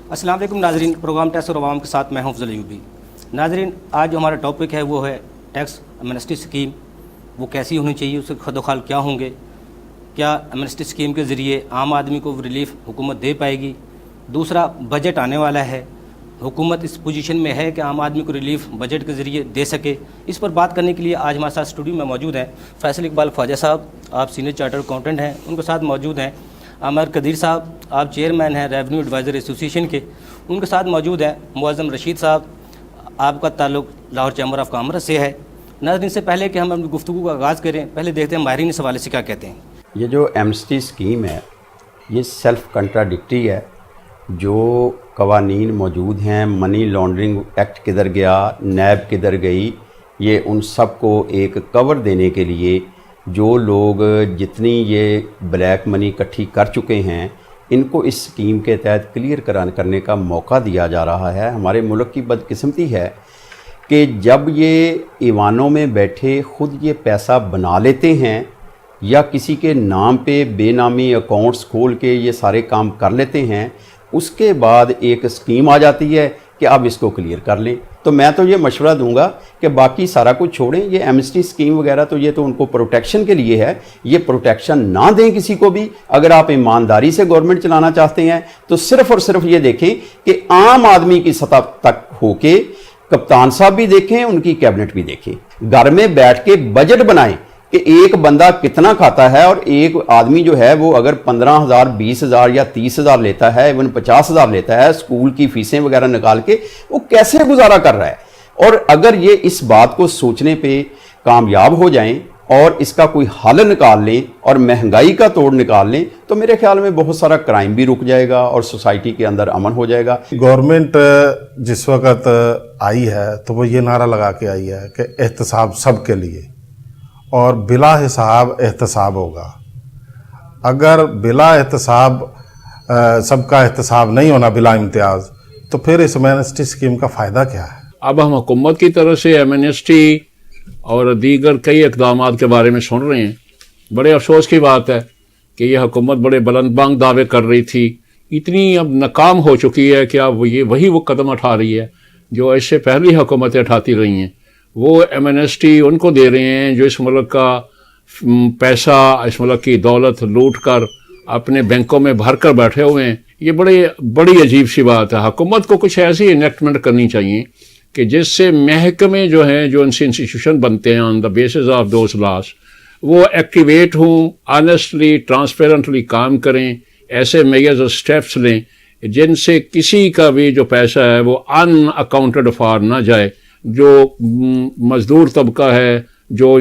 अस्सलाम वालेकुम नाजरीन, प्रोग्राम टैक्स और अवाम के साथ मैं हूं अफजल अयूबी। नाजरीन, आज जो हमारा टॉपिक है वो है टैक्स एमनेस्टी स्कीम। वो कैसी होनी चाहिए, उसके खदोखाल क्या होंगे, क्या एमनेस्टी स्कीम के ज़रिए आम आदमी को रिलीफ हुकूमत दे पाएगी। दूसरा, बजट आने वाला है, हुकूमत इस पोजीशन में है कि आम आदमी को रिलीफ बजट के ज़रिए दे सके। इस पर बात करने के लिए आज हमारे साथ स्टूडियो में मौजूद हैं फैसल इकबाल ख्वाजा साहब, आप सीनियर चार्टर्ड अकाउंटेंट हैं। उनके साथ मौजूद हैं अमर कदीर साहब, आप चेयरमैन हैं रेवेन्यू एडवाइज़र एसोसिएशन के। उनके साथ मौजूद हैं मुअज़्ज़म रशीद साहब, आपका ताल्लुक़ लाहौर चैम्बर ऑफ कॉमर्स से है। नाज़रीन, से पहले कि हम अपनी गुफ्तगू का आगाज़ करें, पहले देखते हैं माहिरीन इस हवाले से क्या कहते हैं। ये जो एमनेस्टी स्कीम है ये सेल्फ कंट्राडिक्टरी है। जो कवानीन मौजूद हैं, मनी लॉन्ड्रिंग एक्ट किधर गया, नैब किधर गई, ये उन सब को एक कवर देने के लिए जो लोग जितनी ये ब्लैक मनी इकट्ठी कर चुके हैं इनको इस स्कीम के तहत क्लियर करने का मौका दिया जा रहा है। हमारे मुल्क की बदकिस्मती है कि जब ये ईवानों में बैठे खुद ये पैसा बना लेते हैं या किसी के नाम पे बेनामी अकाउंट्स खोल के ये सारे काम कर लेते हैं, उसके बाद एक स्कीम आ जाती है कि अब इसको क्लियर कर लें। तो मैं तो ये मशवरा दूंगा कि बाकी सारा कुछ छोड़ें, ये एमनेस्टी स्कीम वगैरह तो ये तो उनको प्रोटेक्शन के लिए है, ये प्रोटेक्शन ना दें किसी को भी। अगर आप ईमानदारी से गवर्नमेंट चलाना चाहते हैं तो सिर्फ और सिर्फ ये देखें कि आम आदमी की सतह तक होके कप्तान साहब भी देखें, उनकी कैबिनेट भी देखें, घर में बैठ के बजट बनाएं कि एक बंदा कितना खाता है और एक आदमी जो है वो अगर 15,000, 20,000 या 30,000 लेता है, इवन 50,000 लेता है, स्कूल की फीसें वगैरह निकाल के वो कैसे गुजारा कर रहा है। और अगर ये इस बात को सोचने पे कामयाब हो जाएं और इसका कोई हल निकाल लें और महंगाई का तोड़ निकाल लें तो मेरे ख्याल में बहुत सारा क्राइम भी रुक जाएगा और सोसाइटी के अंदर अमन हो जाएगा। गवर्नमेंट जिस वक्त आई है तो वो ये नारा लगा के आई है कि एहतसाब सब के लिए और बिला हिसाब एहतसाब होगा। अगर बिला एहतसाब सबका एहतसाब नहीं होना बिला इम्तियाज, तो फिर इस एमनेस्टी स्कीम का फ़ायदा क्या है। अब हम हुकूमत की तरफ से एमनेस्टी और दीगर कई इक़दाम के बारे में सुन रहे हैं। बड़े अफसोस की बात है कि यह हुकूमत बड़े बुलंदबांग दावे कर रही थी, इतनी अब नाकाम हो चुकी है कि अब ये वही वो कदम उठा रही है जो इससे पहली हुकूमतें उठाती रही हैं। वो एमनेस्टी उनको दे रहे हैं जो इस मुल्क का पैसा, इस मुल्क की दौलत लूट कर अपने बैंकों में भर कर बैठे हुए हैं। ये बड़ी अजीब सी बात है। हुकूमत को कुछ ऐसी इनेक्टमेंट करनी चाहिए कि जिससे महकमे जो हैं, जो इनसे इंस्टीट्यूशन बनते हैं on the basis of those loss, वो एक्टिवेट हों, ऑनेस्टली ट्रांसपेरेंटली काम करें, ऐसे मेजर्स और स्टेप्स लें जिनसे किसी का भी जो पैसा है वो अनअकाउंटेड फॉर ना जाए। जो मजदूर तबका है, जो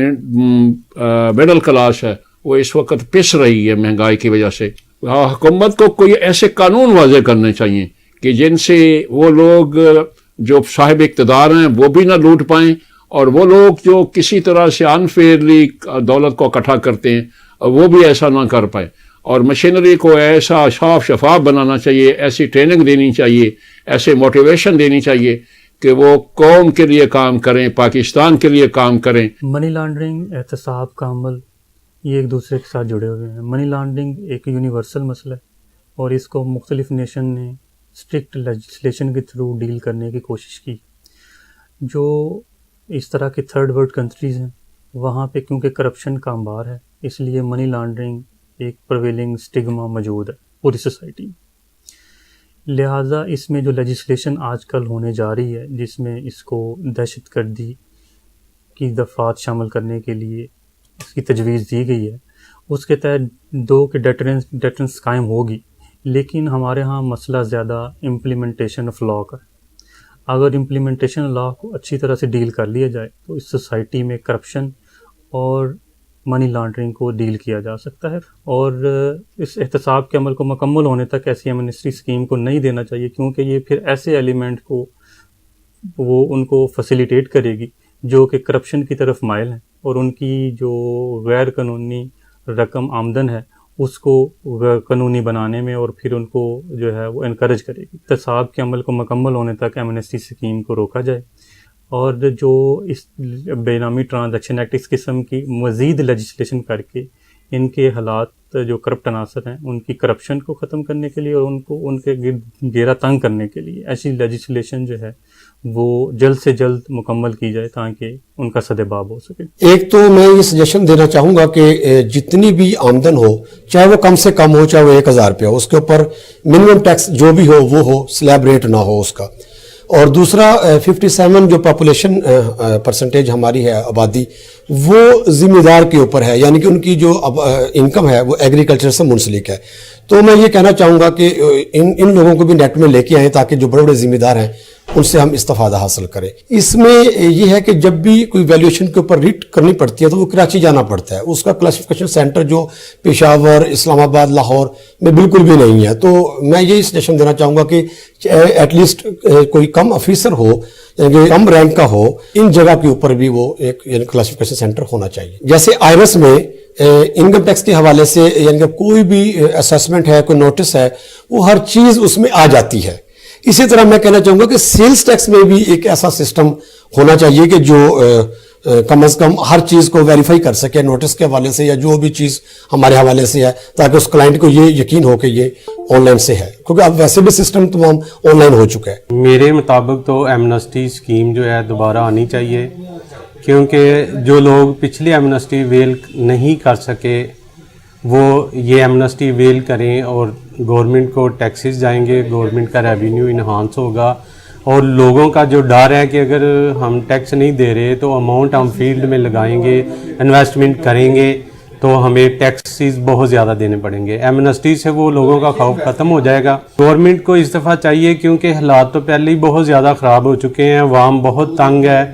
मिडल क्लास है, वो इस वक्त पिस रही है महंगाई की वजह से। हुकूमत को कोई ऐसे कानून वाज़े करने चाहिए कि जिनसे वो लोग जो साहिब इक़्तिदार हैं वो भी ना लूट पाएं और वो लोग जो किसी तरह से अनफेयरली दौलत को इकट्ठा करते हैं वो भी ऐसा ना कर पाए। और मशीनरी को ऐसा साफ शफाफ बनाना चाहिए, ऐसी ट्रेनिंग देनी चाहिए, ऐसे मोटिवेशन देनी चाहिए कि वो कौम के लिए काम करें, पाकिस्तान के लिए काम करें। मनी लॉन्ड्रिंग, एहतसाब का अमल, ये एक दूसरे के साथ जुड़े हुए हैं। मनी लॉन्ड्रिंग एक यूनिवर्सल मसला है और इसको मुख्तलिफ नेशन ने स्ट्रिक्ट लेजिस्लेशन के थ्रू डील करने की कोशिश की। जो इस तरह के थर्ड वर्ल्ड कंट्रीज़ हैं वहाँ पे क्योंकि करप्शन का अंबार है, इसलिए मनी लॉन्ड्रिंग एक प्रिवेलिंग स्टिग्मा मौजूद है पूरी सोसाइटी में। लिहाजा इसमें जो लेजिस्लेशन आजकल होने जा रही है, जिसमें इसको दहशतगर्दी की दफ़ात शामिल करने के लिए इसकी तजवीज़ दी गई है, उसके तहत दो के डेटरेंस कायम होगी। लेकिन हमारे यहाँ मसला ज़्यादा इम्प्लीमेंटेशन ऑफ लॉ का है। अगर इम्प्लीमेंटेशन लॉ को अच्छी तरह से डील कर लिया जाए तो इस सोसाइटी में करप्शन और मनी लॉन्ड्रिंग को डील किया जा सकता है। और इस एहतसाब के अमल को मुकम्मल होने तक ऐसी एमनेस्टी स्कीम को नहीं देना चाहिए, क्योंकि ये फिर ऐसे एलिमेंट को वो उनको फैसिलिटेट करेगी जो कि करप्शन की तरफ माइल हैं और उनकी जो गैर कानूनी रकम आमदन है उसको कानूनी बनाने में और फिर उनको जो है वो इनकरेज करेगी। एहतसाब के अमल को मुकम्मल होने तक एमनेस्टी स्कीम को रोका जाए और जो इस बेनामी ट्रांजैक्शन एक्ट इस किस्म की मज़ीद लेजिस्लेशन करके इनके हालात جو کرپٹ عناصر ہیں ان کی کرپشن کو ختم کرنے کے لیے اور ان کو ان کے گرد گھیرا تنگ کرنے کے لیے ایسی لیجسلیشن جو ہے وہ جلد سے جلد مکمل کی جائے تاکہ ان کا سدباب ہو سکے۔ ایک تو میں یہ سجیشن دینا چاہوں گا کہ جتنی بھی آمدن ہو چاہے وہ کم سے کم ہو چاہے وہ 1000 ہو، اس کے اوپر منیمم ٹیکس جو بھی ہو وہ ہو، سلیب ریٹ نہ ہو اس کا۔ اور دوسرا 57 جو پاپولیشن پرسنٹیج ہماری ہے آبادی، وہ ذمہ دار کے اوپر ہے، یعنی کہ ان کی جو انکم ہے وہ ایگریکلچر سے منسلک ہے۔ تو میں یہ کہنا چاہوں گا کہ ان لوگوں کو بھی نیٹ میں لے کے آئیں تاکہ جو بڑے بڑے ذمہ دار ہیں ان سے ہم استفادہ حاصل کریں۔ اس میں یہ ہے کہ جب بھی کوئی ویلیویشن کے اوپر ریٹ کرنی پڑتی ہے تو وہ کراچی جانا پڑتا ہے، اس کا کلاسیفیکیشن سینٹر جو پشاور، اسلام آباد، لاہور میں بالکل بھی نہیں ہے۔ تو میں یہی سجیشن دینا چاہوں گا کہ ایٹ لیسٹ کوئی کم آفیسر ہو، یعنی کم رینک کا ہو، ان جگہ کے اوپر بھی وہ ایک کلاسیفیکیشن سینٹر ہونا چاہیے۔ جیسے آئرس میں انکم ٹیکس کے حوالے سے یعنی کہ کوئی بھی اسیسمنٹ ہے، کوئی نوٹس ہے، وہ ہر چیز اس میں آ جاتی ہے۔ اسی طرح میں کہنا چاہوں گا کہ سیلز ٹیکس میں بھی ایک ایسا سسٹم ہونا چاہیے کہ جو کم از کم ہر چیز کو ویریفائی کر سکے نوٹس کے حوالے سے یا جو بھی چیز ہمارے حوالے سے ہے، تاکہ اس کلائنٹ کو یہ یقین ہو کہ یہ آن لائن سے ہے، کیونکہ اب ویسے بھی سسٹم تمام آن لائن ہو چکا ہے۔ میرے مطابق تو ایمنسٹی اسکیم جو ہے دوبارہ آنی چاہیے، کیونکہ جو لوگ پچھلی ایمنسٹی ویل نہیں کر سکے وہ یہ ایمنسٹی ویل کریں اور گورنمنٹ کو ٹیکسز جائیں گے، گورنمنٹ کا ریونیو انہانس ہوگا، اور لوگوں کا جو ڈر ہے کہ اگر ہم ٹیکس نہیں دے رہے تو اماؤنٹ ہم فیلڈ میں لگائیں گے، انویسٹمنٹ کریں گے تو ہمیں ٹیکسز بہت زیادہ دینے پڑیں گے۔ ایمنسٹی سے وہ لوگوں کا خوف ختم ہو جائے گا۔ گورنمنٹ کو اس دفعہ چاہیے، کیونکہ حالات تو پہلے ہی بہت زیادہ خراب ہو چکے ہیں، عوام بہت تنگ ہے،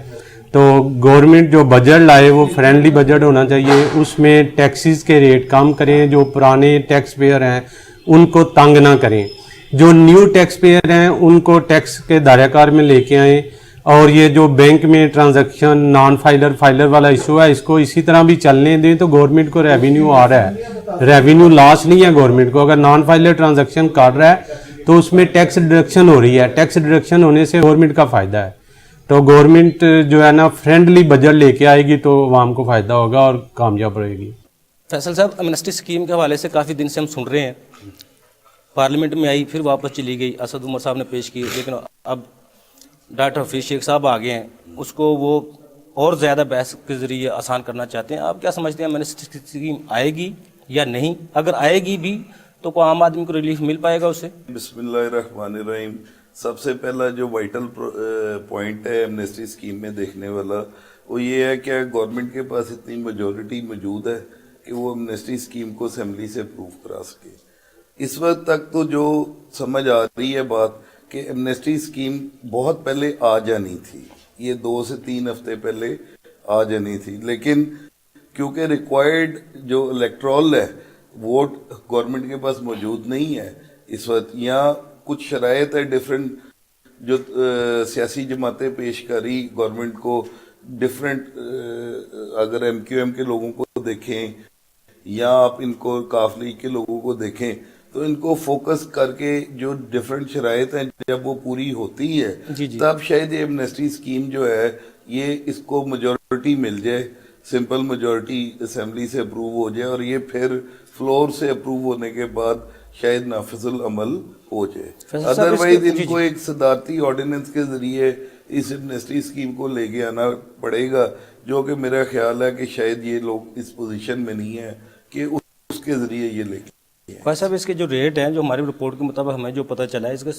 تو گورنمنٹ جو بجٹ لائے وہ فرینڈلی بجٹ ہونا چاہیے، اس میں ٹیکسز کے ریٹ کم کریں، جو پرانے ٹیکس پیئر ہیں ان کو تنگ نہ کریں، جو نیو ٹیکس پیئر ہیں ان کو ٹیکس کے دائرہ کار میں لے کے آئیں، اور یہ جو بینک میں ٹرانزیکشن نان فائلر والا ایشو ہے اس کو اسی طرح بھی چلنے دیں تو گورنمنٹ کو ریونیو آ رہا ہے، ریونیو لاس نہیں ہے گورنمنٹ کو۔ اگر نان فائلر ٹرانزیکشن کر رہا ہے تو اس میں ٹیکس ڈیڈکشن ہو رہی ہے، ٹیکس ڈیڈکشن ہونے سے گورنمنٹ کا فائدہ ہے، تو گورنمنٹ جو ہے نا فرینڈلی بجٹ لے کے آئے گی تو عوام کو فائدہ ہوگا اور کامیاب رہے گی۔ فیصل صاحب، ایمنسٹی اسکیم کے حوالے سے کافی دن سے ہم سن رہے ہیں، پارلیمنٹ میں آئی پھر واپس چلی گئی، اسد عمر صاحب نے پیش کی، لیکن اب ڈاکٹر حفیظ شیخ صاحب آگے ہیں، اس کو وہ اور زیادہ بحث کے ذریعے آسان کرنا چاہتے ہیں۔ آپ کیا سمجھتے ہیں ایمنسٹی اسکیم آئے گی یا نہیں؟ اگر آئے گی بھی تو کوئی عام آدمی کو ریلیف مل پائے گا اسے؟ بسم اللہ الرحمن الرحیم۔ سب سے پہلا جو وائٹل پوائنٹ ہے ایمنسٹی اسکیم میں دیکھنے والا وہ یہ ہے کہ گورنمنٹ کے پاس اتنی میجورٹی موجود ہے کہ وہ ایمنسٹی اسکیم کو اسمبلی سے اپروو کرا سکے۔ اس وقت تک تو جو سمجھ آ رہی ہے بات کہ ایمنسٹی اسکیم بہت پہلے آ جانی تھی، یہ 2 سے 3 ہفتے پہلے آ جانی تھی، لیکن کیونکہ ریکوائرڈ جو الیکٹرول ہے ووٹ گورنمنٹ کے پاس موجود نہیں ہے اس وقت، یا کچھ شرائط ہے ڈیفرنٹ جو سیاسی جماعتیں پیش کری گورنمنٹ کو، ڈیفرنٹ اگر ایم کیو ایم کے لوگوں کو دیکھیں یا آپ ان کو کاف لیگ کے لوگوں کو دیکھیں تو ان کو فوکس کر کے جو ڈیفرنٹ شرائط ہیں جب وہ پوری ہوتی ہے تب شاید یہ ایمنسٹی اسکیم جو ہے یہ اس کو میجورٹی مل جائے، سمپل میجورٹی اسمبلی سے اپروو ہو جائے اور یہ پھر فلور سے اپروو ہونے کے بعد شاید نافذ العمل ہو جائے۔ ادروائز ان کو ایک صدارتی آرڈیننس کے ذریعے اس ایمنسٹی اسکیم کو لے کے آنا پڑے گا، جو کہ میرا خیال ہے کہ شاید یہ لوگ اس پوزیشن میں نہیں ہے کہ اس کے ذریعے یہ لے کے۔ خواجہ صاحب، اس کے جو ریٹ ہیں جو ہماری رپورٹ کے مطابق ہمیں جو پتہ چلا ہے اس کے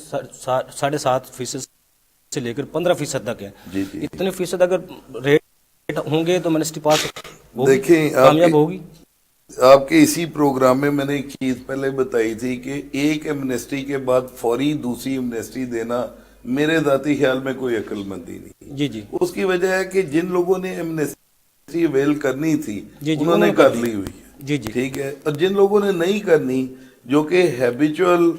7.5% سے لے کر 15% تک ہے۔ اتنے فیصد اگر ریٹ ہوں گے تو ایمنسٹی پاس دیکھیں کامیاب ہوگی؟ آپ کے اسی پروگرام میں میں نے ایک چیز پہلے بتائی تھی کہ ایک ایمنسٹی کے بعد فوری دوسری ایمنسٹی دینا میرے ذاتی خیال میں کوئی عقل مندی نہیں۔ اس کی وجہ ہے کہ جن لوگوں نے ایمنسٹی ویل کرنی تھی انہوں نے کر لی ہوئی ہے، ٹھیک ہے، اور جن لوگوں نے نہیں کرنی جو کہ ہیبیچول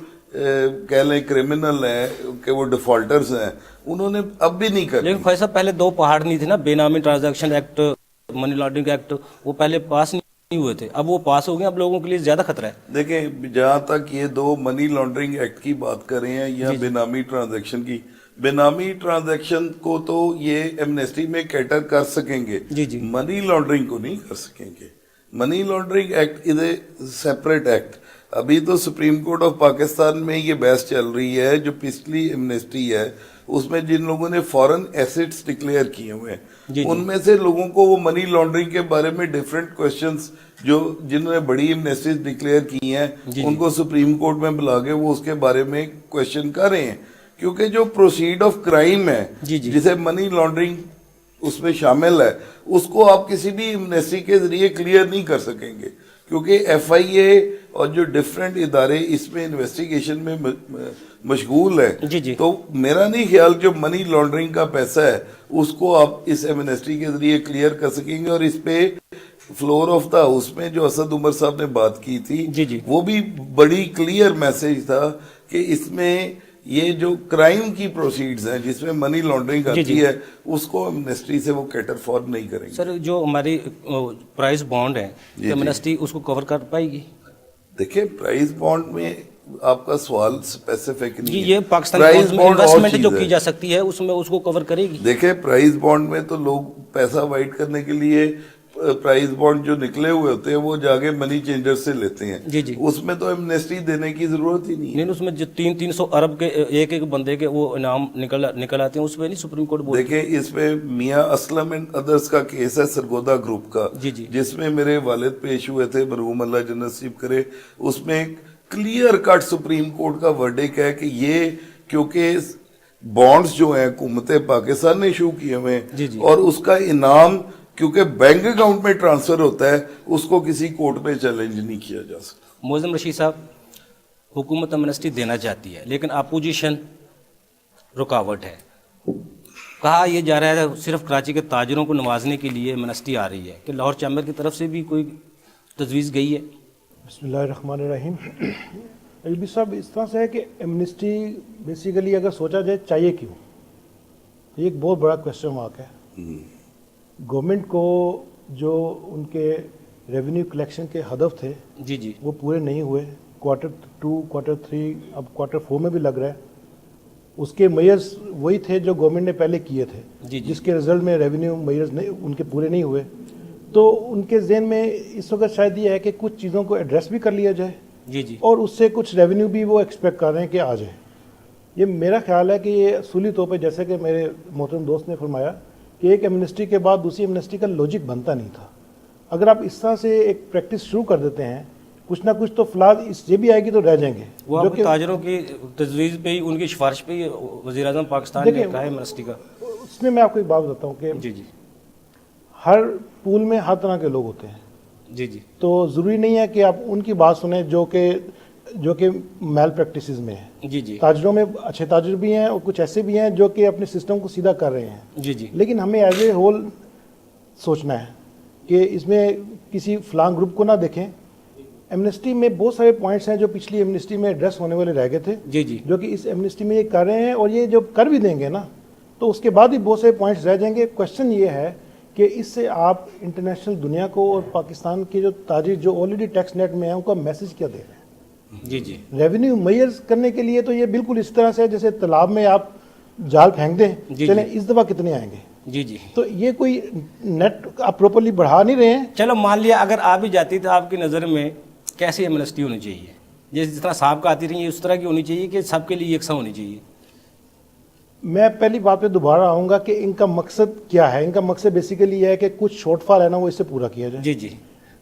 کہہ لیں کرمنل ہیں کہ وہ ڈیفالٹرز ہیں، انہوں نے اب بھی نہیں کرنی۔ لیکن خواجہ صاحب پہلے 2 پہاڑ نہیں تھے نا، بے نامی transaction act, money laundering act, وہ پہلے پاس نہیں ہوئے تھے، اب وہ پاس ہو گئے، اب لوگوں کے لیے زیادہ خطرہ ہے۔ دیکھیں جہاں تک یہ 2 منی لانڈرنگ ایکٹ کی بات کر رہے ہیں یا بے نامی ٹرانزیکشن کی، بے نامی ٹرانزیکشن کو تو یہ ایمنسٹی میں کیٹر کر سکیں گے، منی لانڈرنگ کو نہیں کر سکیں گے۔ Money laundering act is a separate act. अभी तो सुप्रीम कोर्ट ऑफ पाकिस्तान में ये बहस चल रही है, जो पिछली एमनेस्टी है उसमें जिन लोगों ने फॉरेन एसेट्स डिक्लेयर किए हुए हैं उनमें से लोगों को वो मनी लॉन्ड्रिंग के बारे में डिफरेंट क्वेश्चंस, जो जिन्होंने बड़ी एमनेस्टीज डिक्लेयर की हैं उनको सुप्रीम कोर्ट में बुला के वो उसके बारे में क्वेश्चन कर रहे हैं, क्योंकि जो प्रोसीड ऑफ क्राइम है जिसे मनी लॉन्ड्रिंग उसमें शामिल है उसको आप किसी भी एमनेस्टी के जरिए क्लियर नहीं कर सकेंगे, क्योंकि FIA और जो डिफरेंट इदारे इसमें इन्वेस्टिगेशन में मशगूल है। तो मेरा नहीं ख्याल जो मनी लॉन्ड्रिंग का पैसा है उसको आप इस एमनेस्टी के जरिए क्लियर कर सकेंगे। और इस पे फ्लोर ऑफ द हाउस में जो असद उमर साहब ने बात की थी वो भी बड़ी क्लियर मैसेज था कि इसमें ये जो क्राइम की प्रोसीड्स हैं जिसमें मनी लॉन्ड्रिंग आती है उसको एमनेस्टी से वो कैटर फॉर नहीं करेंगे। सर, जो हमारी प्राइस बॉन्ड है तो एमनेस्टी उसको कवर कर पाएगी? देखिए, प्राइस बॉन्ड में आपका सवाल स्पेसिफिक नहीं है। ये पाकिस्तान में इन्वेस्टमेंट जो की जा सकती है उसमें उसको कवर करेगी? देखिए, प्राइस बॉन्ड में तो लोग पैसा वाइट करने के लिए प्राइस बॉन्ड जो निकले हुए होते हैं वो जाके मनी चेंजर से लेते हैं। उसमें तो एमनेस्टी देने की जरूरत ही नहीं है। नहीं, उसमें जो 300 अरब के एक बंदे के वो इनाम निकल आते हैं उसमें नहीं सुप्रीम कोर्ट बोलती? देखिए, इसमें मियां असलम एंड अदर्स का केस है सरगोदा ग्रुप का, जिसमें मेरे वालिद पेश हुए थे, मरहूम अल्लाह जन्नत नसीब करे। उसमें क्लियर कट सुप्रीम कोर्ट का वर्डिक्ट है कि ये क्योंकि बॉन्ड्स जो हैं हुकूमत पाकिस्तान ने इशू किए हुए हैं और उसका इनाम क्योंकि बैंक अकाउंट में ट्रांसफर होता है उसको किसी कोर्ट में चैलेंज नहीं किया जा सकता। मोअज़्ज़म रशीद साहब, हुकूमत एमनेस्टी देना चाहती है लेकिन अपोजिशन रुकावट है। कहा यह जा रहा है सिर्फ कराची के ताजरों को नवाजने के लिए एमनेस्टी आ रही है, कि लाहौर चैम्बर की तरफ से भी कोई तजवीज़ गई है? बिस्मिल्लाहिर्रहमानिर्रहीम। एलबी साहब, इस तरह से है कि एमनेस्टी बेसिकली अगर सोचा जाए चाहिए क्यों, ये एक बहुत बड़ा क्वेश्चन मार्क है। गवर्नमेंट को जो उनके रेवेन्यू कलेक्शन के हदफ थे वो पूरे नहीं हुए। क्वार्टर 2, क्वार्टर 3, अब क्वार्टर 4 में भी लग रहा है। उसके मेयर्स वही थे जो गवर्नमेंट ने पहले किए थे, जिसके रिजल्ट में रेवेन्यू मेयर्स उनके पूरे नहीं हुए। तो उनके ज़हन में इस वक्त शायद ये है कि कुछ चीज़ों को एड्रेस भी कर लिया जाए और उससे कुछ रेवेन्यू भी वो एक्सपेक्ट कर रहे हैं कि आ जाए। ये मेरा ख्याल है कि ये असूली तौर पर, जैसे कि मेरे मोहतरम दोस्त ने फरमाया कि एक एमनेस्टी के बाद दूसरी एमनेस्टी का लॉजिक बनता नहीं था। अगर आप इस तरह से एक प्रैक्टिस शुरू कर देते हैं, कुछ ना कुछ तो फिलहाल इस ये भी आएगी तो रह जाएंगे। वो जो कि ताजरों की तजवीज़ पे ही, उनकी सिफारिश पे ही वज़ीर-ए-आज़म पाकिस्तान ने कहा है एमनेस्टी का। उसमें मैं आपको एक बात बताता हूँ कि हर पूल में हर तरह के लोग होते हैं। तो ज़रूरी नहीं है कि आप उनकी बात सुने जो कि मैल प्रैक्टिसेस में है। ताजरों में अच्छे ताजर भी हैं और कुछ ऐसे भी हैं जो कि अपने सिस्टम को सीधा कर रहे हैं। लेकिन हमें एज ए होल सोचना है कि इसमें किसी फलां ग्रुप को ना देखें। एमनेस्टी में बहुत सारे पॉइंट्स हैं जो पिछली एमनेस्टी में एड्रेस होने वाले रह गए थे, जो कि इस एमनेस्टी में ये कर रहे हैं, और ये जो कर भी देंगे ना तो उसके बाद भी बहुत सारे पॉइंट्स रह जाएंगे। क्वेश्चन ये है कि इससे आप इंटरनेशनल दुनिया को और पाकिस्तान के जो ताजिर जो ऑलरेडी टैक्स नेट में है उनका मैसेज क्या दे रहे हैं? रेवेन्यू मेयर्स करने के लिए तो ये बिल्कुल इस तरह से है जैसे तालाब में आप जाल फेंक दें, चलें इस दफा कितने आएंगे। तो ये कोई नेट आप प्रॉपर्ली बढ़ा नहीं रहे हैं। चलो मान लिया अगर आ भी जाती तो आपकी नज़र में कैसी एमनेस्टी होनी चाहिए? जिस तरह साहब आती रही है उस तरह की होनी चाहिए कि सबके लिए एकसा होनी चाहिए? मैं पहली बात पे दोबारा आऊँगा कि इनका मकसद क्या है। इनका मकसद बेसिकली ये है कि कुछ शॉर्टफॉल है ना वो इससे पूरा किया जाए।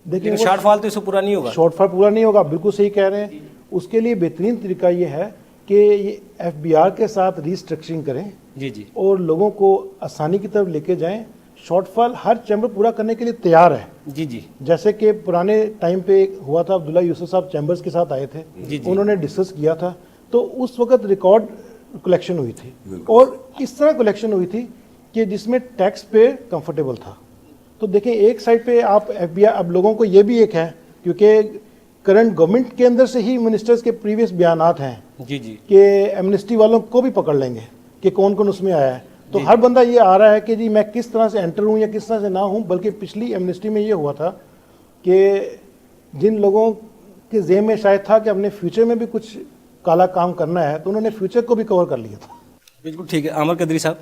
देखिए, शॉर्टफॉल तो इससे पूरा नहीं होगा। शॉर्टफॉल पूरा नहीं होगा, बिल्कुल सही कह रहे हैं। उसके लिए बेहतरीन तरीका ये है कि ये FBR के साथ रीस्ट्रक्चरिंग करें और लोगों को आसानी की तरफ लेके जाएं। शॉर्टफॉल हर चैम्बर पूरा करने के लिए तैयार है। जैसे कि पुराने टाइम पे हुआ था, अब्दुल्ला यूसुफ साहब चैम्बर्स के साथ आए थे, उन्होंने डिस्कस किया था, तो उस वक्त रिकॉर्ड कलेक्शन हुई थी और इस तरह कलेक्शन हुई थी कि जिसमें टैक्स पे कंफर्टेबल था। तो देखें, एक साइड पे आप FBI, अब लोगों को ये भी एक है क्योंकि करंट गवर्नमेंट के अंदर से ही मिनिस्टर्स के प्रीवियस बयानात हैं कि एमनेस्टी वालों को भी पकड़ लेंगे कि कौन कौन उसमें आया है। तो हर बंदा ये आ रहा है कि जी मैं किस तरह से एंटर हूँ या किस तरह से ना हूँ। बल्कि पिछली एमनेस्टी में ये हुआ था कि जिन लोगों के ज़हन में शायद था कि अपने फ्यूचर में भी कुछ काला काम करना है तो उन्होंने फ्यूचर को भी कवर कर लिया था। बिल्कुल ठीक है। आमर कदरी साहब,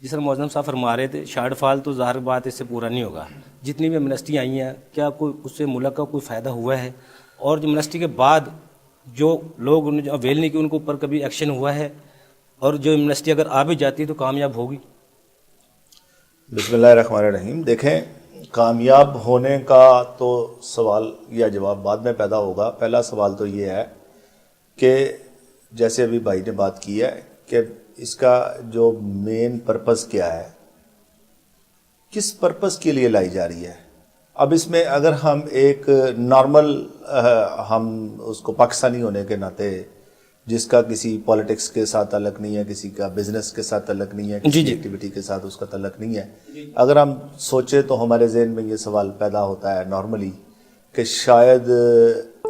जिस तरह मौजूद साहब फरमा रहे थे, शार्ट फॉल तो ज़ाहिर बात इससे पूरा नहीं होगा। जितनी भी एमनेस्टी आई हैं, क्या कोई उससे मुल्क का कोई फ़ायदा हुआ है? और जो एमनेस्टी के बाद जो लोग उन्हें अवेल नहीं की, उनके ऊपर कभी एक्शन हुआ है? और जो एमनेस्टी अगर आ भी जाती है तो कामयाब होगी? बिस्मिल्लाहिर्रहमानिर्रहीम। देखें, कामयाब होने का तो सवाल या जवाब बाद में पैदा होगा। पहला सवाल तो ये है कि जैसे अभी भाई ने बात की है कि इसका जो मेन पर्पस क्या है, किस पर्पस के लिए लाई जा रही है। अब इसमें अगर हम एक नॉर्मल हम उसको पाकिस्तानी होने के नाते, जिसका किसी पॉलिटिक्स के साथ ताल्लुक नहीं है, किसी का बिजनेस के साथ ताल्लुक नहीं है, किसी एक्टिविटी के साथ उसका ताल्लुक नहीं है, अगर हम सोचे तो हमारे जहन में ये सवाल पैदा होता है नॉर्मली कि शायद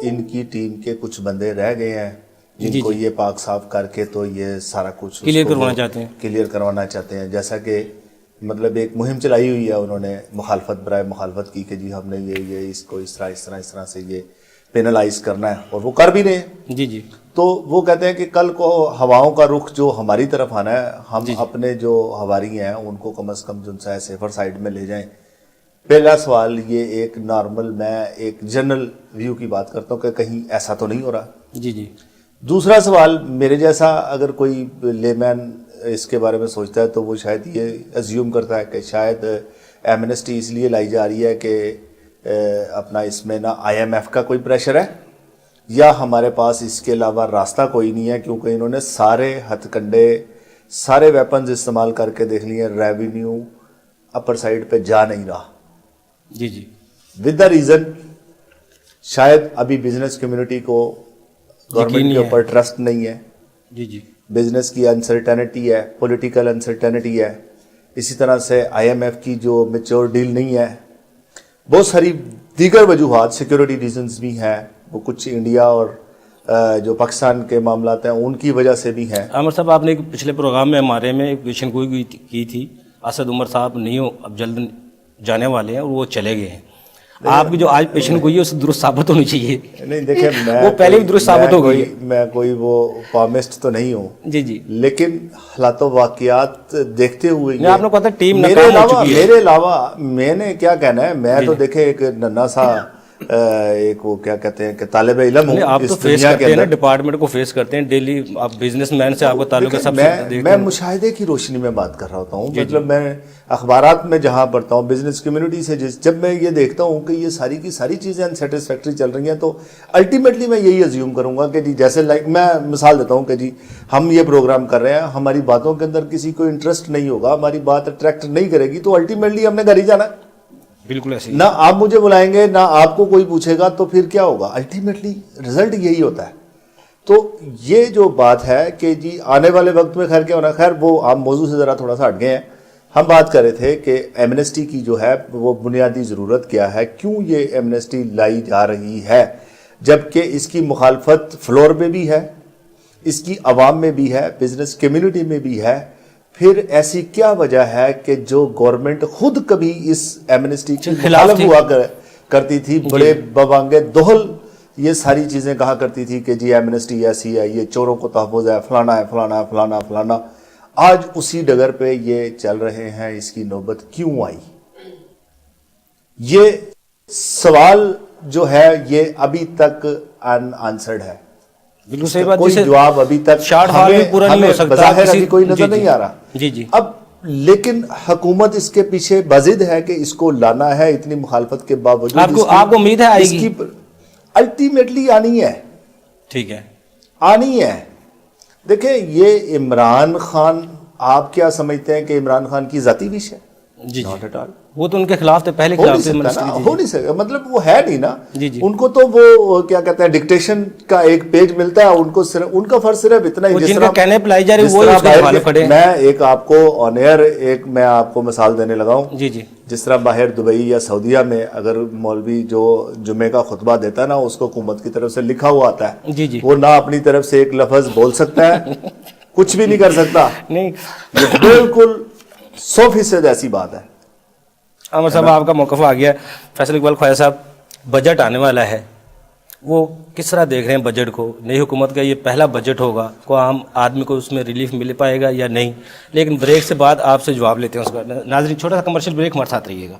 इनकी टीम के कुछ बंदे रह गए हैं जिनको ये पाक साफ करके तो ये सारा कुछ क्लियर करवाना चाहते हैं। जैसा कि मतलब एक मुहिम चलाई हुई है उन्होंने, मुखालफत बराए मुखालफत की कि जी हमने ये इसको इस तरह से ये पेनलाइज करना है, और वो कर भी रहे हैं। जी जी। तो वो कहते हैं कि कल को हवाओं का रुख जो हमारी तरफ आना है, हम अपने जो हवारी हैं उनको कम से कम जो है सेफर साइड में ले जाएं। पहला सवाल ये एक नॉर्मल, मैं एक जनरल व्यू की बात करता हूँ कि कहीं ऐसा तो नहीं हो रहा। जी जी। दूसरा सवाल, मेरे जैसा अगर कोई लेमैन इसके बारे में सोचता है तो वो शायद ये अज्यूम करता है कि शायद एमनेस्टी इसलिए लाई जा रही है कि अपना इसमें ना IMF का कोई प्रेशर है या हमारे पास इसके अलावा रास्ता कोई नहीं है, क्योंकि इन्होंने सारे हथकंडे, सारे वेपन्स इस्तेमाल करके देख लिए, रेवेन्यू अपर साइड पे जा नहीं रहा। जी जी। विद द रीजन शायद अभी बिजनेस कम्युनिटी को गवर्नमेंट के ऊपर ट्रस्ट नहीं है। जी जी। बिजनेस की अनसर्टेनिटी है, पॉलिटिकल अनसर्टेनिटी है, इसी तरह से IMF की जो मेच्योर डील नहीं है, बहुत सारी दीगर वजूहात, सिक्योरिटी रीजंस भी हैं, वो कुछ इंडिया और जो पाकिस्तान के मामलात हैं उनकी वजह से भी हैं। आमिर साहब, आपने एक पिछले प्रोग्राम में हमारे में एक पेशन गोई की थी, असद उमर साहब नहीं हो, अब जल्द जाने वाले हैं और वो चले गए हैं। आपकी जो आज पेशन गोई है उससे दुरुस्त साबित होनी चाहिए। नहीं देखिए, मैं वो पहले भी दुरुस्त साबित हो गई। मैं कोई वो पामिस्ट तो नहीं हूँ। जी जी। लेकिन हालातों वाकियात देखते हुए आपने कहा था टीम मेरे अलावा मैंने क्या कहना है, मैं तो देखे एक नन्ना सा एक वो क्या कहते हैं कि तालिब इल्म हूं। आप तो फेस करते हैं ना, डिपार्टमेंट को फेस करते हैं डेली, आप बिजनेसमैन से आपको ताल्लुक है। सबसे मैं मुशाहिदे की रोशनी में बात कर रहा होता हूँ। मतलब मैं अखबारात में जहाँ पढ़ता हूँ, बिजनेस कम्युनिटी से जब मैं ये देखता हूँ कि ये सारी की सारी चीज़ें अनसेटिस्फैक्ट्री चल रही हैं, तो अल्टीमेटली मैं यही अज्यूम करूँगा कि जी जैसे मैं मिसाल देता हूँ कि जी हम ये प्रोग्राम कर रहे हैं, हमारी बातों के अंदर किसी को इंटरेस्ट नहीं होगा, हमारी बात अट्रैक्ट नहीं करेगी, तो अल्टीमेटली हमने घर ही जाना है। बिल्कुल ऐसे ना आप मुझे बुलाएंगे ना आपको कोई पूछेगा, तो फिर क्या होगा? अल्टीमेटली रिजल्ट यही होता है। तो ये जो बात है कि जी आने वाले वक्त में खैर क्या होना, खैर वो आप मौजू से ज़रा थोड़ा सा हट गए हैं। हम बात कर रहे थे कि एमनेस्टी की जो है वो बुनियादी ज़रूरत क्या है, क्यों ये एमनेस्टी लाई जा रही है, जबकि इसकी मुखालफत फ्लोर में भी है, इसकी आवाम में भी है, बिजनेस कम्युनिटी में भी है। फिर ऐसी क्या वजह है कि जो गवर्नमेंट खुद कभी इस एमनेस्टी के खिलाफ हुआ करती थी, बड़े बवांगे दोहल ये सारी चीज़ें कहा करती थी कि जी एमनेस्टी ऐसी है, ये चोरों को तहफ़्फ़ुज़ है, फलाना है, फलाना है, फलाना फलाना, आज उसी डगर पे ये चल रहे हैं। इसकी नौबत क्यों आई? ये सवाल जो है ये अभी तक अनआंसर्ड है। बिल्कुल सही बात। कोई जवाब अभी तक हमें पूरा नहीं हो सकता, अभी कोई नजर नहीं आ रहा। जी जी। अब लेकिन हुकूमत इसके पीछे बाजिद है कि इसको लाना है, इतनी मुखालफत के बावजूद। आपको उम्मीद है आएगी? अल्टीमेटली आनी है। ठीक है, आनी है। देखिए, ये इमरान खान, आप क्या समझते हैं कि इमरान खान की जाती विश है? जी नॉट एट ऑल। वो तो उनके खिलाफ थे, पहले खिलाफ थे। हो नहीं सकता, मतलब वो है नहीं ना। जी जी। उनको तो वो क्या कहते हैं, डिक्टेशन का एक पेज मिलता है उनको, सिर्फ उनका फर्ज सिर्फ इतना ही, जिनका कहने पे लाई जा रही है वो उसके हवाले खड़े। मैं एक आपको ऑन एयर एक मैं आपको मिसाल देने लगा हूं। जी जी। जिस तरह बाहर दुबई या सऊदीया में अगर मौलवी जो जुम्मे का खुतबा देता है ना, उसको हुकूमत की तरफ से लिखा हुआ आता है। जी जी। वो ना अपनी तरफ से एक लफ्ज बोल सकता है, कुछ भी नहीं कर सकता। नहीं, बिल्कुल 100% ऐसी बात है। आमिर साहब, आपका मौक़िफ़ आ गया। फैसल इकबाल ख्वाजा साहब, बजट आने वाला है, वो किस तरह देख रहे हैं बजट को। नई हुकूमत का ये पहला बजट होगा, को आम आदमी को उसमें रिलीफ मिल पाएगा या नहीं। लेकिन ब्रेक से बाद आपसे जवाब लेते हैं उसका। नाज़रीन, छोटा सा कमर्शियल ब्रेक हमारे साथ रहिएगा।